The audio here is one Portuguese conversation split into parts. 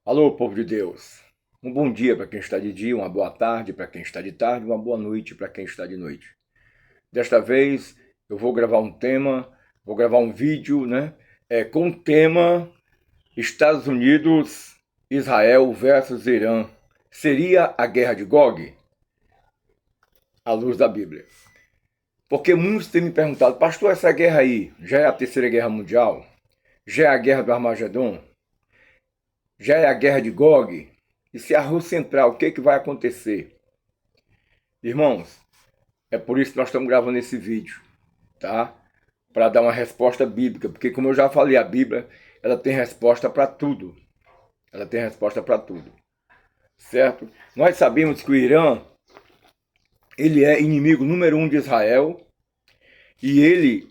Alô, povo de Deus. Um bom dia para quem está de dia, uma boa tarde para quem está de tarde, uma boa noite para quem está de noite. Desta vez eu vou gravar vou gravar um vídeo, com o tema Estados Unidos, Israel versus Irã. Seria a guerra de Gog? À luz da Bíblia. Porque muitos têm me perguntado, pastor, essa guerra aí já é a terceira guerra mundial? Já é a guerra do Armagedon? Já é a guerra de Gog? E se a Rússia entrar, o que vai acontecer? Irmãos, é por isso que nós estamos gravando esse vídeo, tá? Para dar uma resposta bíblica, porque como eu já falei, a Bíblia, ela tem resposta para tudo. Ela tem resposta para tudo, certo? Nós sabemos que o Irã, ele é inimigo número 1 de Israel e ele,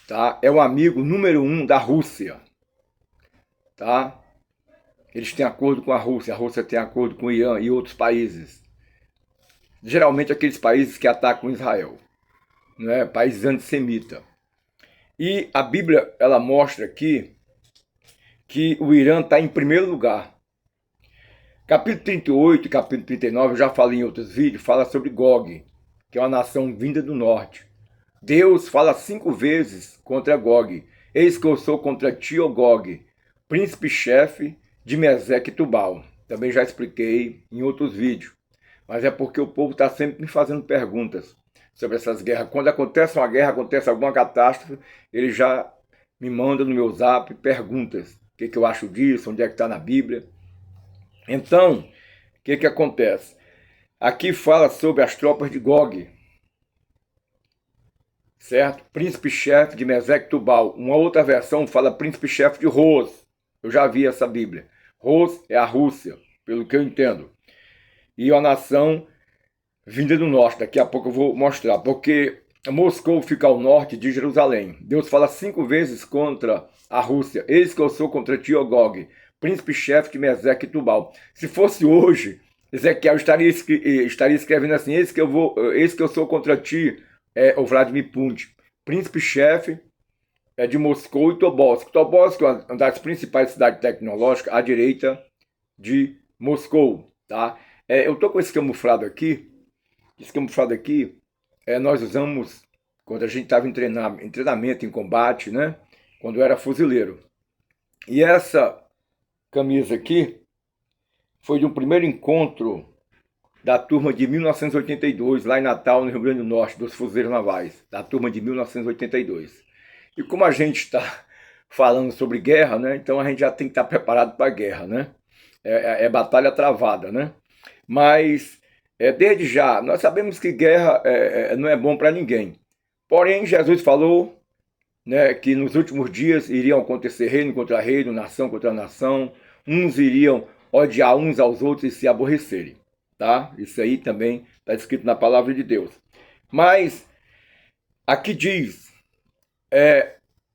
tá, é o amigo número 1 da Rússia, tá? Eles têm acordo com a Rússia tem acordo com o Irã e outros países. Geralmente aqueles países que atacam Israel, né? Países antissemitas. E a Bíblia, ela mostra aqui que o Irã está em primeiro lugar. Capítulo 38 e capítulo 39, eu já falei em outros vídeos, fala sobre Gog, que é uma nação vinda do norte. Deus fala 5 vezes contra Gog. Eis que eu sou contra ti, ó Gog, príncipe-chefe de Meseque e Tubal. Também já expliquei em outros vídeos. Mas é porque o povo está sempre me fazendo perguntas sobre essas guerras. Quando acontece uma guerra, acontece alguma catástrofe, ele já me manda no meu zap perguntas. O que eu acho disso? Onde é que está na Bíblia? Então, o que acontece? Aqui fala sobre as tropas de Gog, certo? Príncipe-chefe de Meseque Tubal. Uma outra versão fala príncipe-chefe de Ros. Eu já vi essa Bíblia. Ros é a Rússia, pelo que eu entendo. E uma nação vinda do norte. Daqui a pouco eu vou mostrar. Porque Moscou fica ao norte de Jerusalém. Deus fala 5 vezes contra a Rússia. Eis que eu sou contra ti, ó Gog, príncipe-chefe de Meseque e Tubal. Se fosse hoje, Ezequiel estaria escrevendo assim: eis que eu sou contra ti, o Vladimir Putin, príncipe-chefe de Moscou e Tobolsk. Tobolsk é uma das principais cidades tecnológicas à direita de Moscou, tá? Eu tô com esse camuflado aqui. Esse camuflado aqui nós usamos quando a gente estava em treinamento, em combate, né? Quando eu era fuzileiro. E essa camisa aqui foi de um primeiro encontro da turma de 1982, lá em Natal, no Rio Grande do Norte, dos Fuzileiros Navais, da turma de 1982. E como a gente está falando sobre guerra, né? Então a gente já tem que estar preparado para a guerra, né? É batalha travada, né? Mas desde já, nós sabemos que guerra não é bom para ninguém. Porém, Jesus falou, né, que nos últimos dias iriam acontecer reino contra reino, nação contra nação. Uns iriam odiar uns aos outros e se aborrecerem. Tá? Isso aí também está escrito na palavra de Deus. Mas aqui diz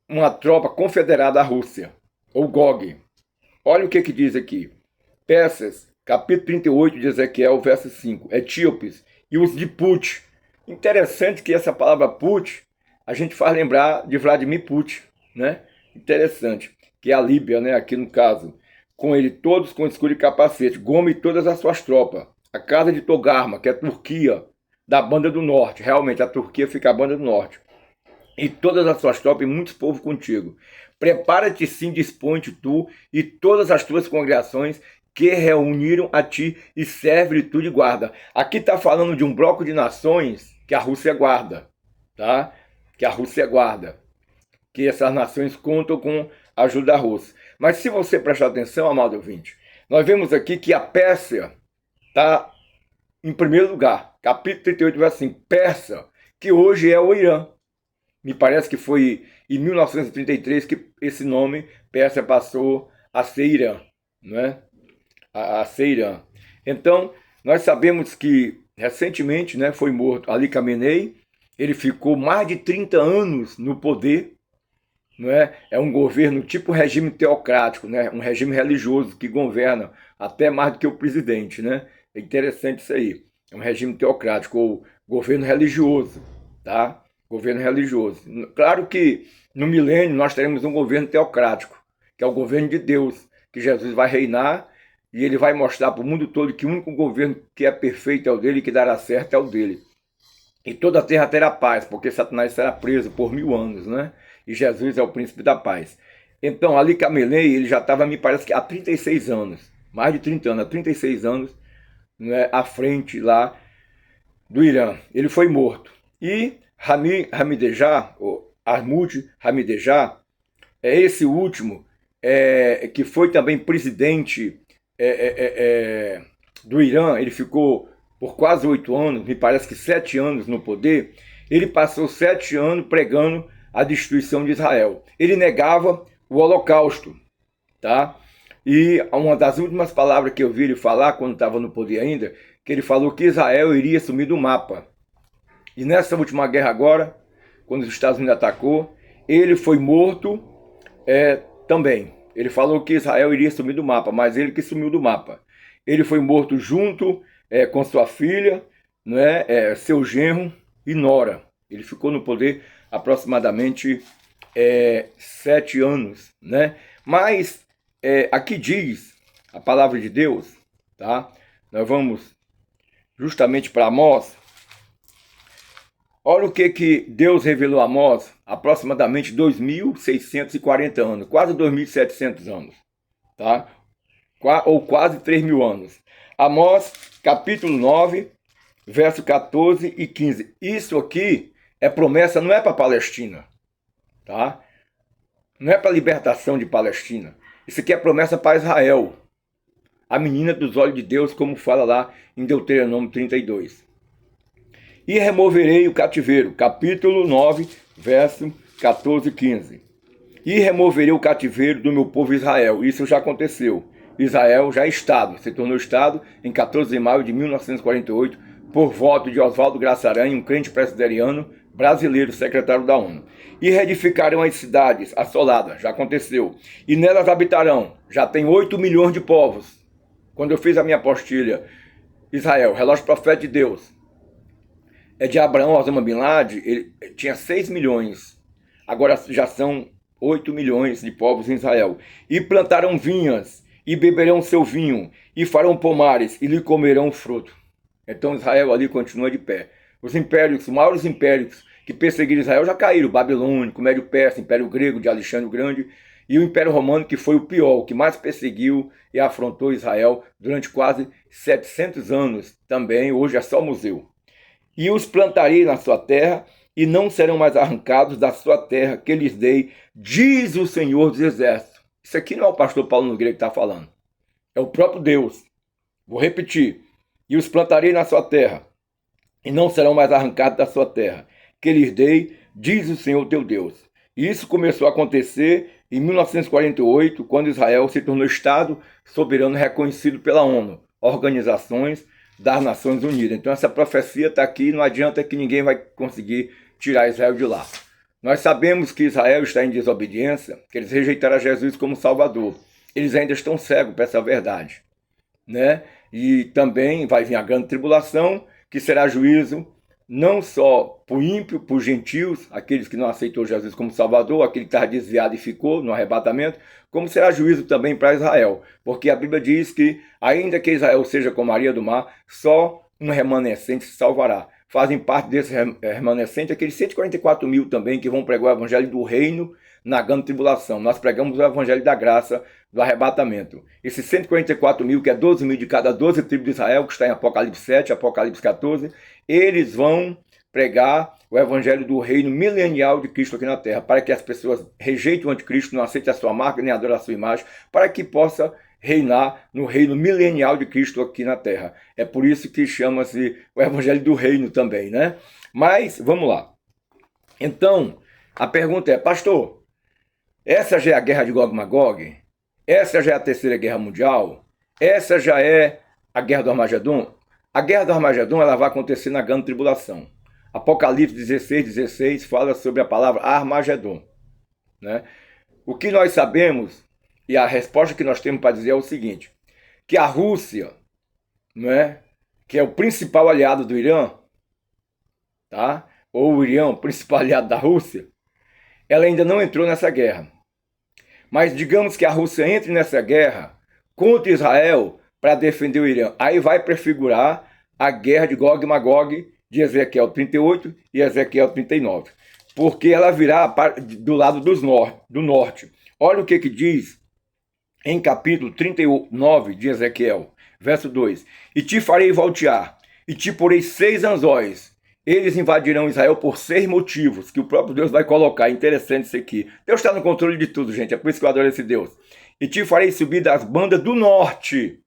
uma tropa confederada à Rússia, ou Gog. Olha o que diz aqui. Persas, capítulo 38 de Ezequiel, verso 5. Etíopes e os de Put. Interessante que essa palavra Put, a gente faz lembrar de Vladimir Putin, né? Interessante. Que é a Líbia, né? Aqui no caso. Com ele todos com escudo e capacete. Gome e todas as suas tropas. A casa de Togarma, que é a Turquia, da banda do norte. Realmente, a Turquia fica a banda do norte. E todas as suas tropas e muitos povos contigo. Prepara-te sim, dispõe-te tu e todas as tuas congregações que reuniram a ti e serve-lhe tu de guarda. Aqui está falando de um bloco de nações que a Rússia guarda, tá? Que a Rússia guarda. Que essas nações contam com a ajuda da Rússia. Mas se você prestar atenção, amado ouvinte, nós vemos aqui que a Pérsia está em primeiro lugar. Capítulo 38, verso 5. Pérsia, que hoje é o Irã. Me parece que foi em 1933 que esse nome, Pérsia, passou a ser Irã, né? A ser Irã. Então, nós sabemos que recentemente, né, foi morto Ali Khamenei. Ele ficou mais de 30 anos no poder. Não é? É um governo tipo regime teocrático, né? Um regime religioso que governa até mais do que o presidente, né? É interessante isso aí. É um regime teocrático ou governo religioso, tá? Governo religioso. Claro que no milênio nós teremos um governo teocrático, que é o governo de Deus, que Jesus vai reinar e ele vai mostrar para o mundo todo que o único governo que é perfeito é o dele e que dará certo é o dele. E toda a terra terá paz, porque Satanás será preso por 1000 anos, né? E Jesus é o príncipe da paz. Então, Ali Khamenei, ele já estava, me parece que há 36 anos, mais de 30 anos, há 36 anos, né, à frente lá do Irã. Ele foi morto. E Ahmadinejad, ou Ahmad Ahmadinejad, é esse último, que foi também presidente do Irã. Ele ficou por quase 8 anos, me parece que 7 anos no poder. Ele passou 7 anos pregando a destruição de Israel. Ele negava o Holocausto, tá? E uma das últimas palavras que eu vi ele falar, quando estava no poder ainda, que ele falou que Israel iria sumir do mapa. E nessa última guerra agora, quando os Estados Unidos atacou, ele foi morto também. Ele falou que Israel iria sumir do mapa, mas ele que sumiu do mapa. Ele foi morto junto com sua filha, né, seu genro e nora. Ele ficou no poder aproximadamente 7 anos, né? Mas aqui diz a palavra de Deus, tá? Nós vamos justamente para Amós. Olha o que Deus revelou a Amós, aproximadamente 2.640 anos, quase 2.700 anos, tá? Ou quase 3.000 anos. Amós, capítulo 9, verso 14 e 15. Isso aqui é promessa, não é para a Palestina, tá? Não é para a libertação de Palestina. Isso aqui é promessa para Israel, a menina dos olhos de Deus, como fala lá em Deuteronômio 32. E removerei o cativeiro, capítulo 9, verso 14 e 15. E removerei o cativeiro do meu povo Israel. Isso já aconteceu. Israel já é Estado, se tornou Estado em 14 de maio de 1948, por voto de Oswaldo Graça Aranha, um crente presbiteriano brasileiro, secretário da ONU. E reedificarão as cidades assoladas, já aconteceu. E nelas habitarão, já tem 8 milhões de povos. Quando eu fiz a minha apostilha, Israel, relógio profeta de Deus, de Abraão, Osama Bin Laden, ele tinha 6 milhões. Agora já são 8 milhões de povos em Israel. E plantarão vinhas, e beberão seu vinho, e farão pomares, e lhe comerão fruto. Então Israel ali continua de pé. Os impérios, os maiores impérios que perseguiram Israel já caíram. O Babilônico, o Médio Persa, o Império Grego de Alexandre o Grande, e o Império Romano, que foi o pior, o que mais perseguiu e afrontou Israel durante quase 700 anos também. Hoje é só museu. E os plantarei na sua terra, e não serão mais arrancados da sua terra que lhes dei, diz o Senhor dos Exércitos. Isso aqui não é o pastor Paulo Nogueira que está falando. É o próprio Deus. Vou repetir. E os plantarei na sua terra, e não serão mais arrancados da sua terra que lhes dei, diz o Senhor teu Deus. E isso começou a acontecer em 1948, quando Israel se tornou Estado soberano reconhecido pela ONU, Organizações das Nações Unidas. Então essa profecia está aqui, não adianta que ninguém vai conseguir tirar Israel de lá. Nós sabemos que Israel está em desobediência, que eles rejeitaram Jesus como Salvador. Eles ainda estão cegos para essa verdade, né? E também vai vir a grande tribulação, que será juízo não só para o ímpio, para os gentios, aqueles que não aceitou Jesus como Salvador, aquele que estava desviado e ficou no arrebatamento, como será juízo também para Israel. Porque a Bíblia diz que, ainda que Israel seja como a areia do mar, só um remanescente se salvará. Fazem parte desse remanescente aqueles 144 mil também que vão pregar o evangelho do reino na grande tribulação. Nós pregamos o evangelho da graça do arrebatamento. Esses 144 mil, que é 12 mil de cada 12 tribos de Israel, que está em Apocalipse 7, Apocalipse 14, eles vão pregar o evangelho do reino milenial de Cristo aqui na terra, para que as pessoas rejeitem o anticristo, não aceitem a sua marca, nem adoram a sua imagem, para que possa reinar no reino milenial de Cristo aqui na terra. É por isso que chama-se o evangelho do reino também, né? Mas, vamos lá. Então, a pergunta é, pastor, essa já é a guerra de Gog e Magog? Essa já é a terceira guerra mundial? Essa já é a guerra do Armagedon? A guerra do Armagedon ela vai acontecer na grande tribulação. Apocalipse 16 fala sobre a palavra Armagedon, né? O que nós sabemos, e a resposta que nós temos para dizer é o seguinte, que a Rússia, né, que é o principal aliado do Irã, tá? Ou o Irã, o principal aliado da Rússia, ela ainda não entrou nessa guerra. Mas digamos que a Rússia entre nessa guerra contra Israel para defender o Irã. Aí vai prefigurar a guerra de Gog e Magog de Ezequiel 38 e Ezequiel 39. Porque ela virá do lado do norte. Olha o que diz em capítulo 39 de Ezequiel, verso 2. E te farei voltear, e te porei 6 anzóis. Eles invadirão Israel por 6 motivos, que o próprio Deus vai colocar. Interessante isso aqui. Deus está no controle de tudo, gente. É por isso que eu adoro esse Deus. E te farei subir das bandas do norte.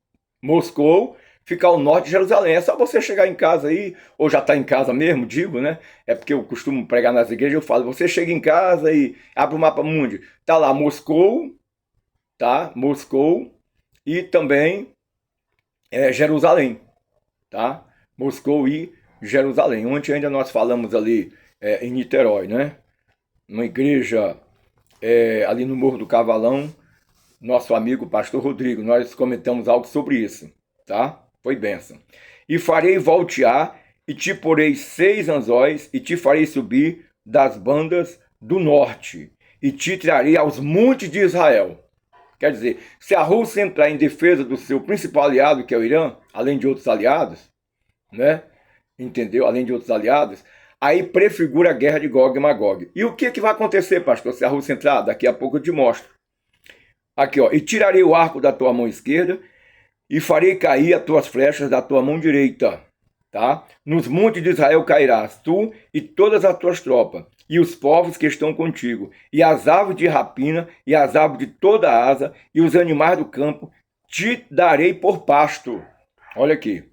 Moscou fica ao norte de Jerusalém. É só você chegar em casa aí, ou já está em casa mesmo, digo, né? É porque eu costumo pregar nas igrejas, eu falo, você chega em casa e abre o mapa mundi. Tá lá Moscou, tá? Moscou e também Jerusalém, tá? Moscou e Jerusalém. Ontem ainda nós falamos ali em Niterói, né? Numa igreja ali no Morro do Cavalão, nosso amigo pastor Rodrigo, nós comentamos algo sobre isso, tá? Foi bênção. E farei voltear, e te porei 6 anzóis, e te farei subir das bandas do norte, e te trarei aos montes de Israel. Quer dizer, se a Rússia entrar em defesa do seu principal aliado, que é o Irã, além de outros aliados, né? Entendeu? Além de outros aliados, aí prefigura a guerra de Gog e Magog. E o que vai acontecer, pastor, se a Rússia entrar? Daqui a pouco eu te mostro. Aqui, ó. E tirarei o arco da tua mão esquerda, e farei cair as tuas flechas da tua mão direita, tá? Nos montes de Israel cairás, tu e todas as tuas tropas, e os povos que estão contigo, e as aves de rapina, e as aves de toda a asa, e os animais do campo, te darei por pasto. Olha aqui.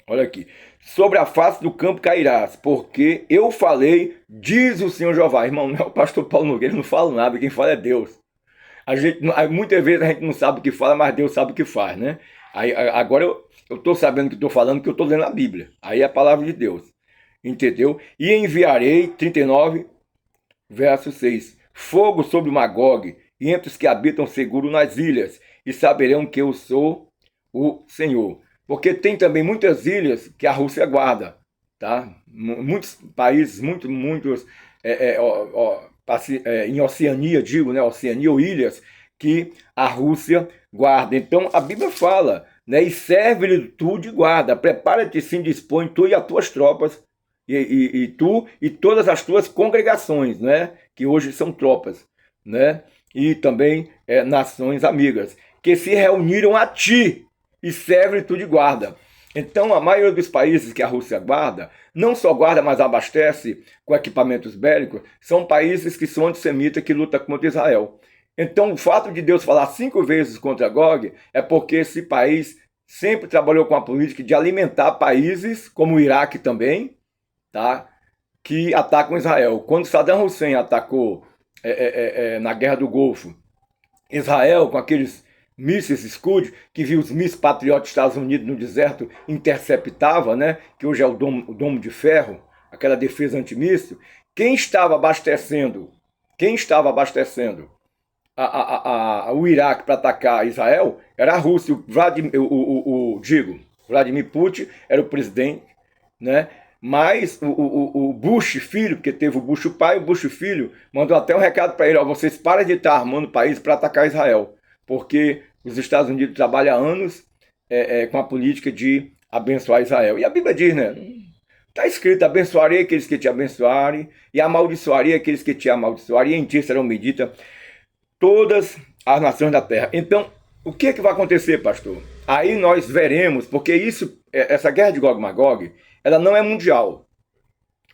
Olha aqui. Sobre a face do campo cairás, porque eu falei, diz o Senhor Jeová. Irmão, não é o pastor Paulo Nogueira, não fala nada, quem fala é Deus. Muitas vezes a gente não sabe o que fala, mas Deus sabe o que faz, né? Agora eu estou sabendo o que estou falando, que eu estou lendo a Bíblia. Aí é a palavra de Deus. Entendeu? E enviarei, 39, verso 6, fogo sobre Magog, e entre os que habitam seguro nas ilhas, e saberão que eu sou o Senhor. Porque tem também muitas ilhas que a Rússia guarda, tá? Muitos países, muitos em Oceania, digo, né? Oceania ou ilhas que a Rússia guarda. Então a Bíblia fala, né? E serve-lhe tu de guarda, prepara-te sim, dispõe tu e as tuas tropas, e tu e todas as tuas congregações, né? Que hoje são tropas, né? E também nações amigas, que se reuniram a ti, e serve-lhe tu de guarda. Então, a maioria dos países que a Rússia guarda, não só guarda, mas abastece com equipamentos bélicos, são países que são antissemitas, que lutam contra Israel. Então, o fato de Deus falar 5 vezes contra Gog é porque esse país sempre trabalhou com a política de alimentar países, como o Iraque também, tá? Que atacam Israel. Quando Saddam Hussein atacou na Guerra do Golfo, Israel, com aqueles mísseis Scud, que viu os mísseis patriotas dos Estados Unidos no deserto, interceptava, né? Que hoje é o domo de ferro, aquela defesa antimíssil. Quem estava abastecendo o Iraque para atacar Israel era a Rússia. Vladimir Putin era o presidente, né? Mas o Bush filho, porque teve o Bush o pai, o Bush filho mandou até um recado para ele: ó, vocês parem de estar armando o país para atacar Israel, porque os Estados Unidos trabalham há anos com a política de abençoar Israel. E a Bíblia diz, né? Está escrito: abençoarei aqueles que te abençoarem, e amaldiçoarei aqueles que te amaldiçoarem, e em ti serão medidas todas as nações da terra. Então, o que vai acontecer, pastor? Aí nós veremos, porque essa guerra de Gog e Magog, ela não é mundial,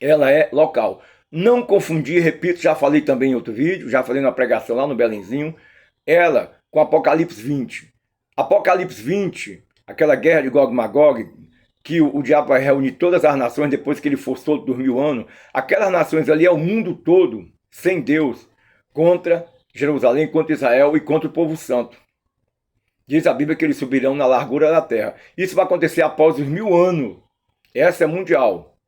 ela é local. Não confundir, repito, já falei também em outro vídeo, já falei na pregação lá no Belenzinho, ela com Apocalipse 20. Apocalipse 20, aquela guerra de Gog e Magog, que o diabo vai reunir todas as nações depois que ele for solto dos 1000 anos. Aquelas nações ali é o mundo todo, sem Deus, contra Jerusalém, contra Israel e contra o povo santo. Diz a Bíblia que eles subirão na largura da terra. Isso vai acontecer após os 1000 anos. Essa é mundial,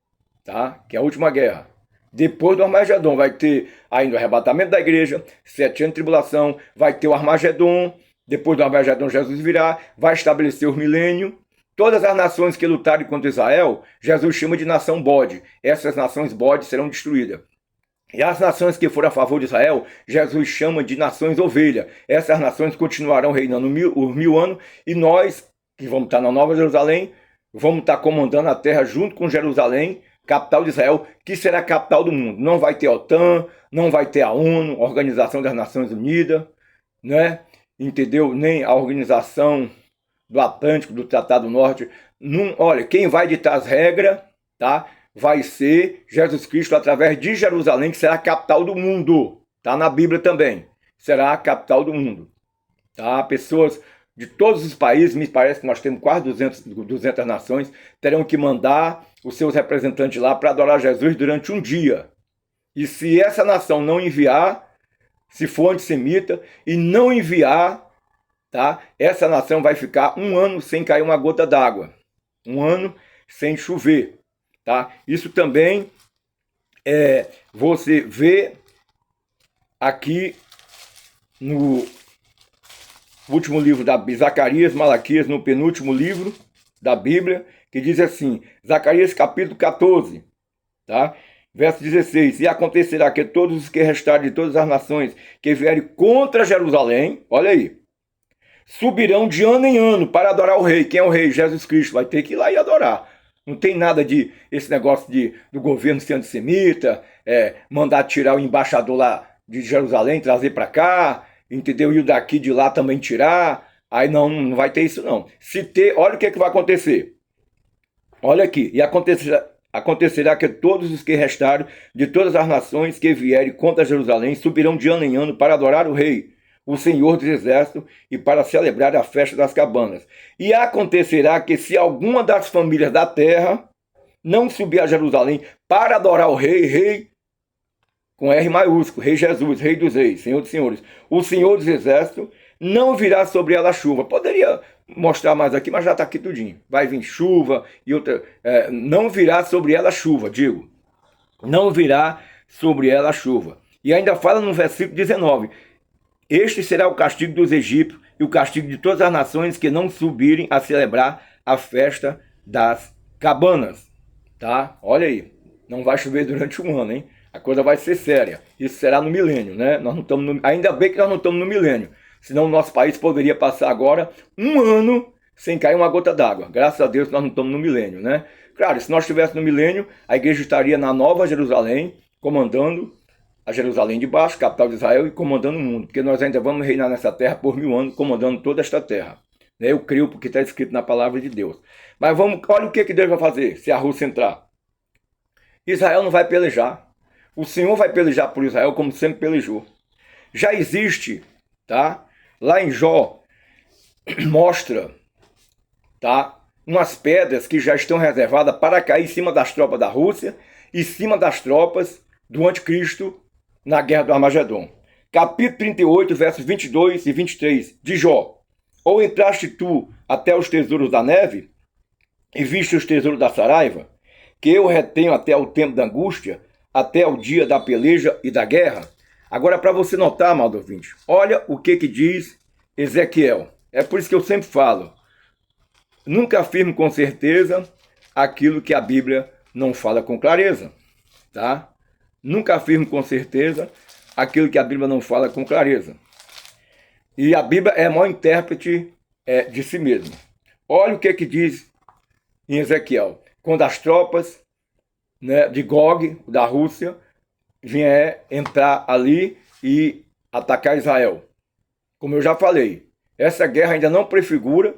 tá? Que é a última guerra. Depois do Armagedon vai ter ainda o arrebatamento da igreja, 7 anos de tribulação, vai ter o Armagedon. Depois do Armagedon Jesus virá, vai estabelecer o milênio. Todas as nações que lutarem contra Israel, Jesus chama de nação bode. Essas nações bode serão destruídas. E as nações que foram a favor de Israel, Jesus chama de nações ovelha. Essas nações continuarão reinando os 1000 anos, e nós, que vamos estar na Nova Jerusalém, vamos estar comandando a terra junto com Jerusalém, capital de Israel, que será a capital do mundo. Não vai ter a OTAN, não vai ter a ONU, Organização das Nações Unidas, né? Entendeu? Nem a Organização do Atlântico, do Tratado Norte. Não, olha, quem vai ditar as regras, tá? Vai ser Jesus Cristo através de Jerusalém, que será a capital do mundo. Está na Bíblia também. Será a capital do mundo. Tá? Pessoas de todos os países, me parece que nós temos quase 200 nações, terão que mandar os seus representantes lá para adorar Jesus durante um dia. E se essa nação não enviar, se for antissemita, e não enviar, tá? Essa nação vai ficar 1 ano sem cair uma gota d'água. 1 ano sem chover. Tá? Isso também você vê aqui no último livro da Zacarias, Malaquias, no penúltimo livro da Bíblia, que diz assim, Zacarias capítulo 14, tá? Verso 16, e acontecerá que todos os que restarem de todas as nações que vierem contra Jerusalém, olha aí, subirão de ano em ano para adorar o rei. Quem é o rei? Jesus Cristo. Vai ter que ir lá e adorar. Não tem nada de esse negócio do governo ser antissemita, mandar tirar o embaixador lá de Jerusalém, trazer para cá, entendeu? E o daqui de lá também tirar. Aí não vai ter isso não. Se ter, olha o que vai acontecer. Olha aqui. E acontecerá que todos os que restarem de todas as nações que vierem contra Jerusalém subirão de ano em ano para adorar o rei, o Senhor dos Exércitos, e para celebrar a festa das cabanas. E acontecerá que se alguma das famílias da terra não subir a Jerusalém para adorar o rei com R maiúsculo, Rei Jesus, Rei dos Reis, Senhor dos Senhores, o Senhor dos Exércitos, não virá sobre ela chuva. Poderia mostrar mais aqui, mas já está aqui tudinho. Vai vir chuva e outra. Não virá sobre ela chuva, digo. Não virá sobre ela chuva. E ainda fala no versículo 19, este será o castigo dos egípcios e o castigo de todas as nações que não subirem a celebrar a festa das cabanas. Tá? Olha aí, não vai chover durante 1 ano, hein? A coisa vai ser séria. Isso será no milênio, né? Nós não estamos ainda bem que nós não estamos no milênio. Senão o nosso país poderia passar agora 1 ano sem cair uma gota d'água. Graças a Deus nós não estamos no milênio, né? Claro, se nós estivéssemos no milênio, a igreja estaria na Nova Jerusalém, comandando a Jerusalém de baixo, capital de Israel, e comandando o mundo, porque nós ainda vamos reinar nessa terra por 1000 anos, comandando toda esta terra. Eu creio porque está escrito na palavra de Deus. Mas olha o que Deus vai fazer se a Rússia entrar. Israel não vai pelejar. O Senhor vai pelejar por Israel como sempre pelejou. Já existe, tá? Lá em Jó, mostra, tá? Umas pedras que já estão reservadas para cair em cima das tropas da Rússia, e em cima das tropas do anticristo, na guerra do Armagedon. Capítulo 38, versos 22 e 23 de Jó. Ou entraste tu até os tesouros da neve, e viste os tesouros da saraiva, que eu retenho até o tempo da angústia, até o dia da peleja e da guerra? Agora, para você notar, amado ouvinte, olha o que diz Ezequiel. É por isso que eu sempre falo, nunca afirmo com certeza aquilo que a Bíblia não fala com clareza, tá? Nunca afirmo com certeza aquilo que a Bíblia não fala com clareza. E a Bíblia é a maior intérprete de si mesma. Olha o que diz em Ezequiel. Quando as tropas, né, de Gog, da Rússia, vier entrar ali e atacar Israel. Como eu já falei, essa guerra ainda não prefigura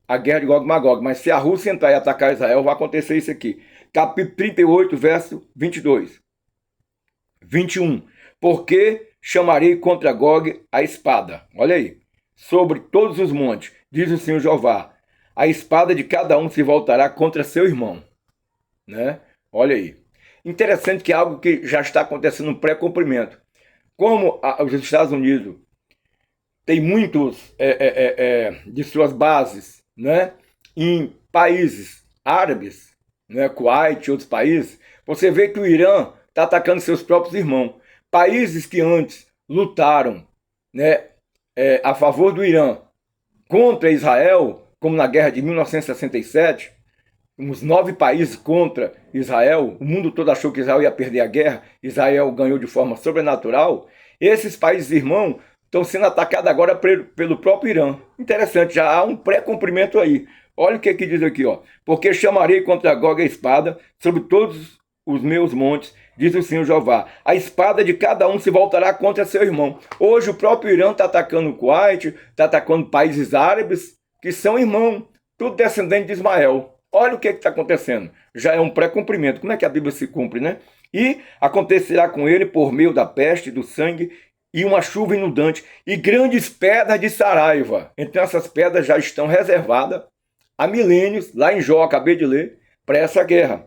a guerra de Gog e Magog, mas se a Rússia entrar e atacar Israel, vai acontecer isso aqui. Capítulo 38, verso 22. 21. Porque chamarei contra Gog a espada. Olha aí. Sobre todos os montes, diz o Senhor Jeová, a espada de cada um se voltará contra seu irmão. Né? Olha aí. Interessante que é algo que já está acontecendo no pré-cumprimento. Como os Estados Unidos tem muitos de suas bases, né, em países árabes, né, Kuwait e outros países, você vê que o Irã está atacando seus próprios irmãos. Países que antes lutaram, né, a favor do Irã contra Israel, como na guerra de 1967, uns 9 países contra Israel, o mundo todo achou que Israel ia perder a guerra, Israel ganhou de forma sobrenatural. Esses países irmãos estão sendo atacados agora pelo próprio Irã. Interessante, já há um pré-cumprimento aí. Olha o que diz aqui, ó. Porque chamarei contra Gog a espada sobre todos os meus montes, diz o Senhor Jeová. A espada de cada um se voltará contra seu irmão. Hoje o próprio Irã está atacando o Kuwait, está atacando países árabes, que são irmãos, tudo descendente de Ismael. Olha o que está acontecendo. Já é um pré-cumprimento. Como é que a Bíblia se cumpre, né? E acontecerá com ele por meio da peste, do sangue, e uma chuva inundante, e grandes pedras de saraiva. Então essas pedras já estão reservadas há milênios, lá em Jó, acabei de ler, para essa guerra.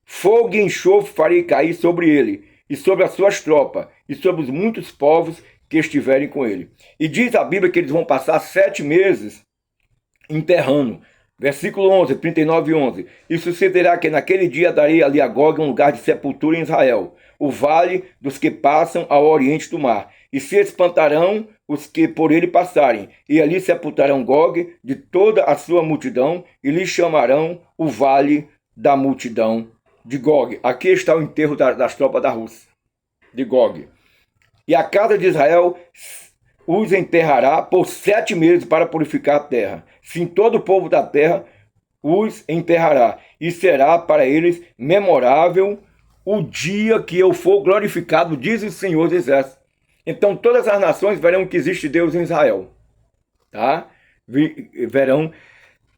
Fogo e enxofre farei cair sobre ele, e sobre as suas tropas, e sobre os muitos povos que estiverem com ele. E diz a Bíblia que eles vão passar 7 meses enterrando. Versículo 11, 39 e 11. E sucederá que naquele dia darei ali a Gog um lugar de sepultura em Israel, o vale dos que passam ao oriente do mar. E se espantarão os que por ele passarem, e ali sepultarão Gog de toda a sua multidão, e lhe chamarão o vale da multidão de Gog. Aqui está o enterro das tropas da Rússia, de Gog. E a casa de Israel os enterrará por 7 meses para purificar a terra. Sim, todo o povo da terra os enterrará, e será para eles memorável o dia que eu for glorificado, diz o Senhor dos Exércitos. Então todas as nações verão que existe Deus em Israel. Tá? Verão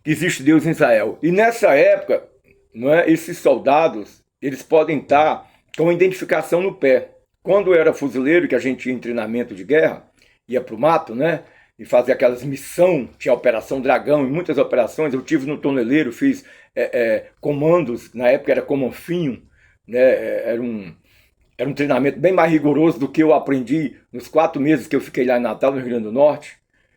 que existe Deus em Israel. E nessa época, não é, esses soldados, eles podem estar com identificação no pé. Quando eu era fuzileiro, que a gente ia em treinamento de guerra, ia para o mato, né? E fazia aquelas missões, tinha a Operação Dragão, e muitas operações. Eu tive no Toneleiro, fiz comandos, na época era Comanfinho, né? Era um treinamento bem mais rigoroso do que eu aprendi nos 4 meses que eu fiquei lá em Natal, no Rio Grande do Norte,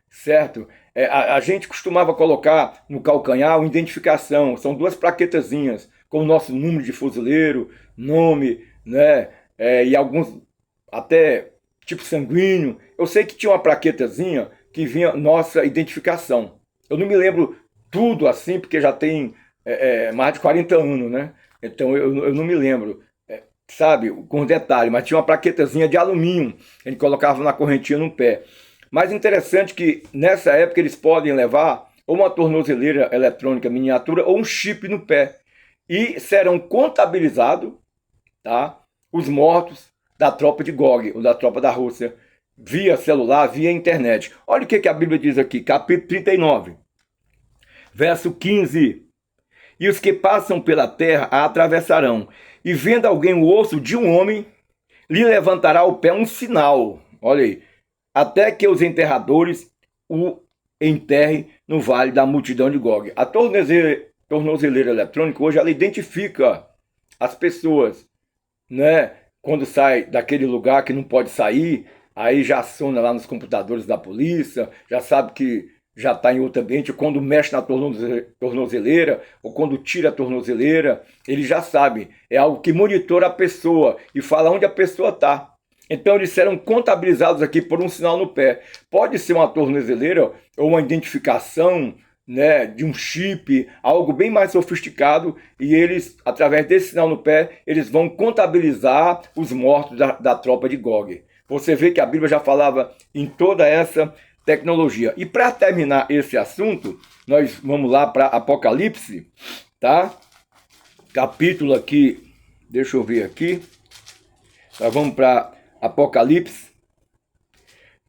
certo? A gente costumava colocar no calcanhar uma identificação, são 2 plaquetazinhas, com o nosso número de fuzileiro, nome, né? E alguns até tipo sanguíneo. Eu sei que tinha uma plaquetazinha que vinha nossa identificação. Eu não me lembro tudo assim, porque já tem mais de 40 anos, né? Então eu não me lembro, sabe, com detalhe, mas tinha uma plaquetazinha de alumínio, a gente colocava na correntinha no pé. Mas interessante que nessa época eles podem levar ou uma tornozeleira eletrônica miniatura ou um chip no pé. E serão contabilizados, tá, os mortos da tropa de Gog, ou da tropa da Rússia, via celular, via internet. Olha o que a Bíblia diz aqui, capítulo 39, verso 15. E os que passam pela terra a atravessarão, e vendo alguém o osso de um homem, lhe levantará o pé um sinal, olha aí, até que os enterradores o enterrem no vale da multidão de Gog. A tornozeleira eletrônica hoje ela identifica as pessoas, né? Quando sai daquele lugar que não pode sair, aí já aciona lá nos computadores da polícia, já sabe que já está em outro ambiente. Quando mexe na tornozeleira, ou quando tira a tornozeleira, ele já sabe. É algo que monitora a pessoa e fala onde a pessoa está. Então eles serão contabilizados aqui por um sinal no pé. Pode ser uma tornozeleira ou uma identificação, né, de um chip, algo bem mais sofisticado, e eles, através desse sinal no pé, eles vão contabilizar os mortos da tropa de Gog. Você vê que a Bíblia já falava em toda essa tecnologia. E para terminar esse assunto, nós vamos lá para Apocalipse, tá? Capítulo aqui, deixa eu ver aqui. Nós vamos para Apocalipse,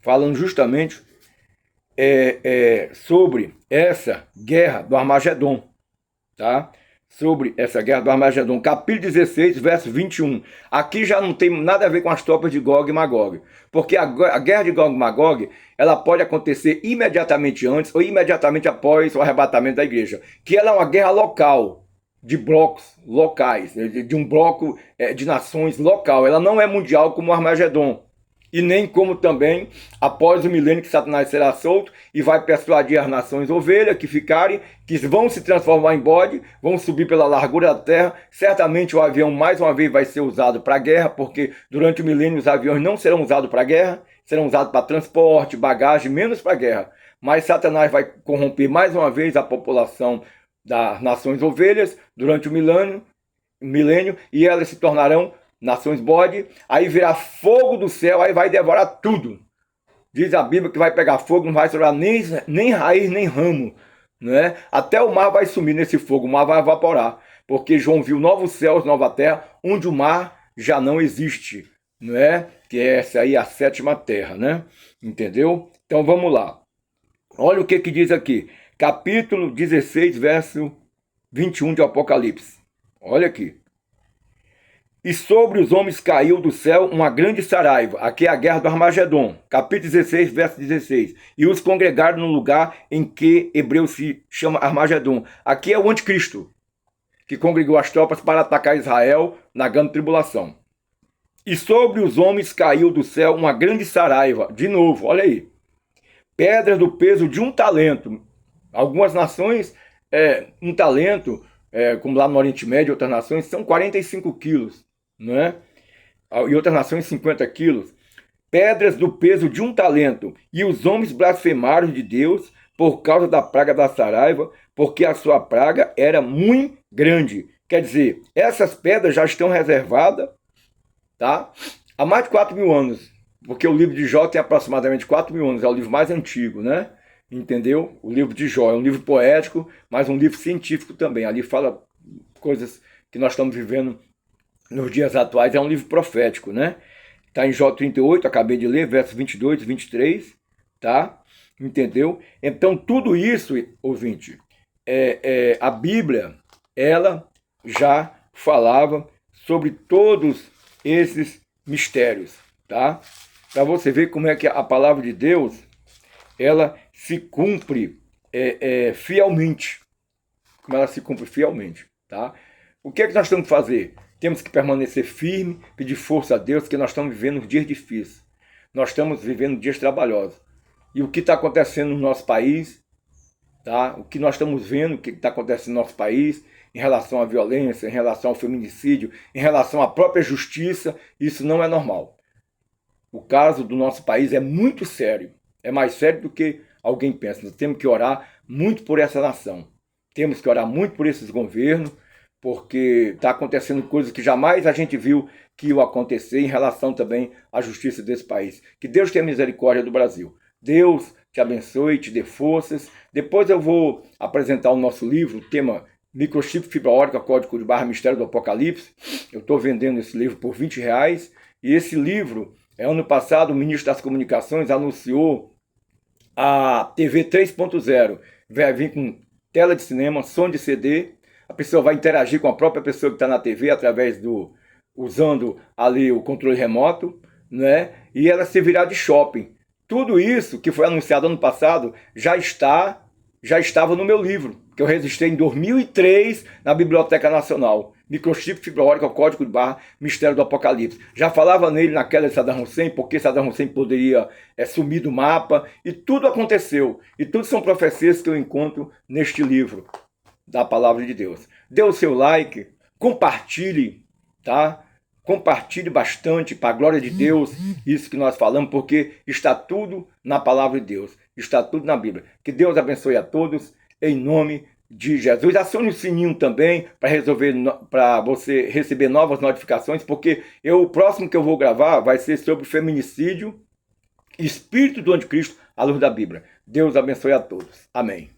falando justamente sobre essa guerra do Armagedon, tá? Sobre essa guerra do Armagedon, capítulo 16, verso 21. Aqui já não tem nada a ver com as tropas de Gog e Magog, porque a guerra de Gog e Magog, ela pode acontecer imediatamente antes ou imediatamente após o arrebatamento da igreja, que ela é uma guerra local, de blocos locais, de um bloco de nações local. Ela não é mundial como o Armagedon, e nem como também após o milênio que Satanás será solto e vai persuadir as nações ovelhas que ficarem, que vão se transformar em bode, vão subir pela largura da terra. Certamente o avião mais uma vez vai ser usado para guerra, porque durante o milênio os aviões não serão usados para guerra, serão usados para transporte, bagagem, menos para guerra. Mas Satanás vai corromper mais uma vez a população das nações ovelhas durante o milênio, e elas se tornarão nações bode. Aí virá fogo do céu, aí vai devorar tudo. Diz a Bíblia que vai pegar fogo, não vai sobrar nem raiz, nem ramo, né? Até o mar vai sumir nesse fogo, o mar vai evaporar, porque João viu novos céus, nova terra, onde o mar já não existe, não é? Que é essa aí, a sétima terra, né? Entendeu? Então vamos lá. Olha o que diz aqui, capítulo 16, verso 21 de Apocalipse. Olha aqui. E sobre os homens caiu do céu uma grande saraiva. Aqui é a guerra do Armagedon. Capítulo 16, verso 16. E os congregaram no lugar em que hebreu se chama Armagedon. Aqui é o anticristo, que congregou as tropas para atacar Israel na grande tribulação. E sobre os homens caiu do céu uma grande saraiva. De novo, olha aí. Pedras do peso de 1 talento. Algumas nações, um talento, como lá no Oriente Médio, outras nações, são 45 quilos. Né? E outras nações 50 quilos, pedras do peso de 1 talento, e os homens blasfemaram de Deus por causa da praga da saraiva, porque a sua praga era muito grande. Quer dizer, essas pedras já estão reservadas, tá? Há mais de 4.000 anos, porque o livro de Jó tem aproximadamente 4.000 anos, é o livro mais antigo, né? Entendeu? O livro de Jó é um livro poético, mas um livro científico também. Ali fala coisas que nós estamos vivendo nos dias atuais, é um livro profético, né? Está em Jó 38, acabei de ler, versos 22 e 23, tá? Entendeu? Então, tudo isso, ouvinte, a Bíblia, ela já falava sobre todos esses mistérios, tá? Para você ver como é que a palavra de Deus, ela se cumpre fielmente. Como ela se cumpre fielmente, tá? O que é que nós temos que fazer? Temos que permanecer firme, pedir força a Deus, porque nós estamos vivendo dias difíceis. Nós estamos vivendo dias trabalhosos. E o que está acontecendo no nosso país, tá? O que nós estamos vendo, o que está acontecendo no nosso país, em relação à violência, em relação ao feminicídio, em relação à própria justiça, isso não é normal. O caso do nosso país é muito sério. É mais sério do que alguém pensa. Nós temos que orar muito por essa nação. Temos que orar muito por esses governos, porque está acontecendo coisas que jamais a gente viu que iam acontecer em relação também à justiça desse país. Que Deus tenha misericórdia do Brasil. Deus te abençoe, te dê forças. Depois eu vou apresentar o nosso livro, o tema Microchip Fibra Ótica, Código de Barra Mistério do Apocalipse. Eu estou vendendo esse livro por R$20. E esse livro, ano passado, o ministro das Comunicações anunciou a TV 3.0. Vai vir com tela de cinema, som de CD. A pessoa vai interagir com a própria pessoa que está na TV através usando ali o controle remoto, né? E ela servirá de shopping. Tudo isso que foi anunciado ano passado já estava no meu livro, que eu registrei em 2003 na Biblioteca Nacional. Microchip Fibra Ótica, Código de Barra, Mistério do Apocalipse. Já falava nele naquela de Saddam Hussein, porque Saddam Hussein poderia sumir do mapa, e tudo aconteceu. E tudo são profecias que eu encontro neste livro da palavra de Deus. Dê o seu like, compartilhe, tá? Compartilhe bastante para a glória de Deus isso que nós falamos, porque está tudo na palavra de Deus, está tudo na Bíblia. Que Deus abençoe a todos, em nome de Jesus. Acione o sininho também para você receber novas notificações, porque o próximo que eu vou gravar vai ser sobre feminicídio, espírito do anticristo, à luz da Bíblia. Deus abençoe a todos. Amém.